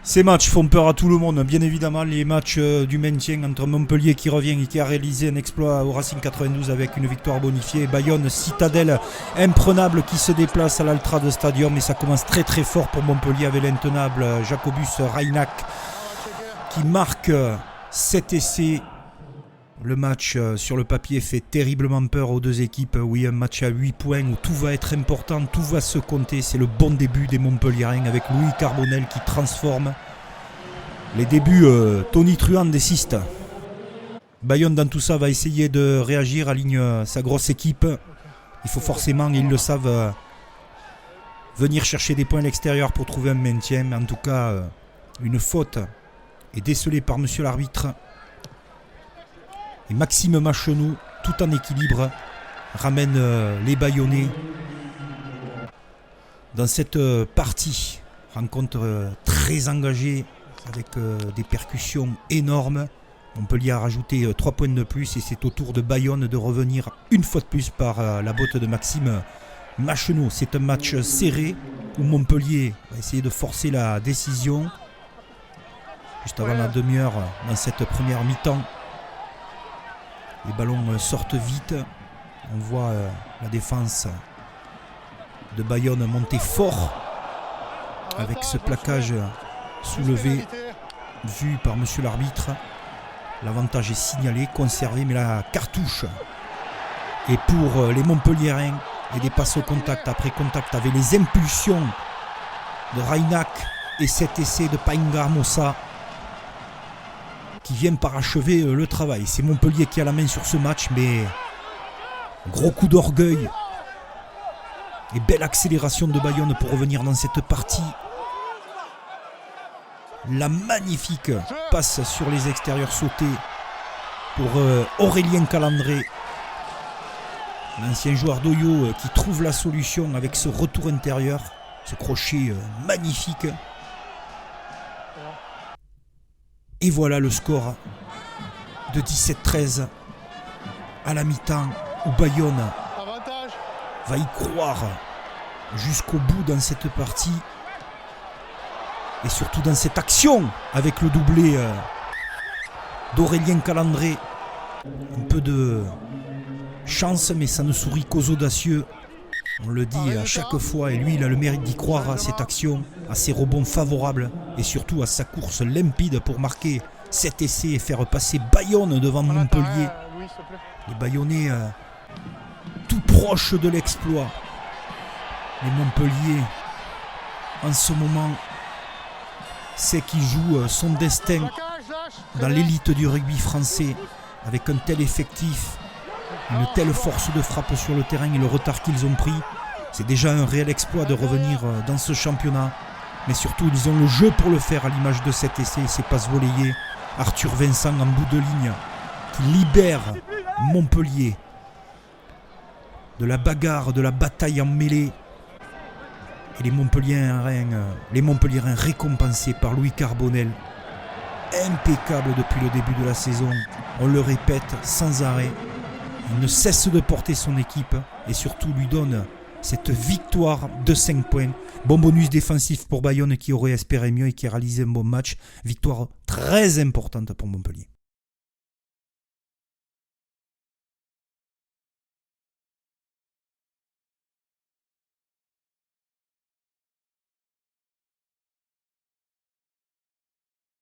Ces matchs font peur à tout le monde, bien évidemment. Les matchs du maintien entre Montpellier qui revient et qui a réalisé un exploit au Racing 92 avec une victoire bonifiée. Bayonne, citadelle imprenable qui se déplace à l'Altrad Stadium. Et ça commence très très fort pour Montpellier avec l'intenable Jacobus Reinach qui marque 7 essais. Le match sur le papier fait terriblement peur aux deux équipes. Oui, un match à 8 points où tout va être important, tout va se compter. C'est le bon début des Montpelliérains avec Louis Carbonel qui transforme. Les débuts tonitruants-décistes. Bayonne dans tout ça va essayer de réagir, aligne sa grosse équipe. Il faut forcément, ils le savent, venir chercher des points à l'extérieur pour trouver un maintien. Mais en tout cas, une faute est décelée par monsieur l'arbitre. Et Maxime Machenou, tout en équilibre, ramène les Bayonnais dans cette partie. Rencontre très engagée avec des percussions énormes. Montpellier a rajouté 3 points de plus et c'est au tour de Bayonne de revenir une fois de plus par la botte de Maxime Machenou. C'est un match serré où Montpellier va essayer de forcer la décision. Juste avant la demi-heure dans cette première mi-temps. Les ballons sortent vite. On voit la défense de Bayonne monter fort avec ce plaquage soulevé vu par monsieur l'arbitre. L'avantage est signalé, conservé, mais la cartouche est pour les Montpelliérains et des passes au contact après contact avec les impulsions de Reinach et cet essai de Paingar Mossa qui viennent parachever le travail. C'est Montpellier qui a la main sur ce match, mais gros coup d'orgueil et belle accélération de Bayonne pour revenir dans cette partie. La magnifique passe sur les extérieurs sautés pour Aurélien Calandré, l'ancien joueur d'Oyo qui trouve la solution avec ce retour intérieur, ce crochet magnifique. Et voilà le score de 17-13 à la mi-temps où Bayonne va y croire jusqu'au bout dans cette partie. Et surtout dans cette action avec le doublé d'Aurélien Calandré. Un peu de chance mais ça ne sourit qu'aux audacieux. On le dit à chaque fois et lui il a le mérite d'y croire à cette action, à ses rebonds favorables et surtout à sa course limpide pour marquer cet essai et faire passer Bayonne devant Montpellier. Les Bayonnais tout proches de l'exploit. Les Montpellier en ce moment sait qu'il joue son destin dans l'élite du rugby français avec un tel effectif. Une telle force de frappe sur le terrain et le retard qu'ils ont pris. C'est déjà un réel exploit de revenir dans ce championnat. Mais surtout, ils ont le jeu pour le faire à l'image de cet essai. Ces passes volleyées. Arthur Vincent en bout de ligne qui libère Montpellier de la bagarre, de la bataille en mêlée. Et les Montpelliérains récompensés par Louis Carbonel. Impeccable depuis le début de la saison. On le répète sans arrêt. Il ne cesse de porter son équipe et surtout lui donne cette victoire de 5 points. Bon bonus défensif pour Bayonne qui aurait espéré mieux et qui a réalisé un bon match. Victoire très importante pour Montpellier.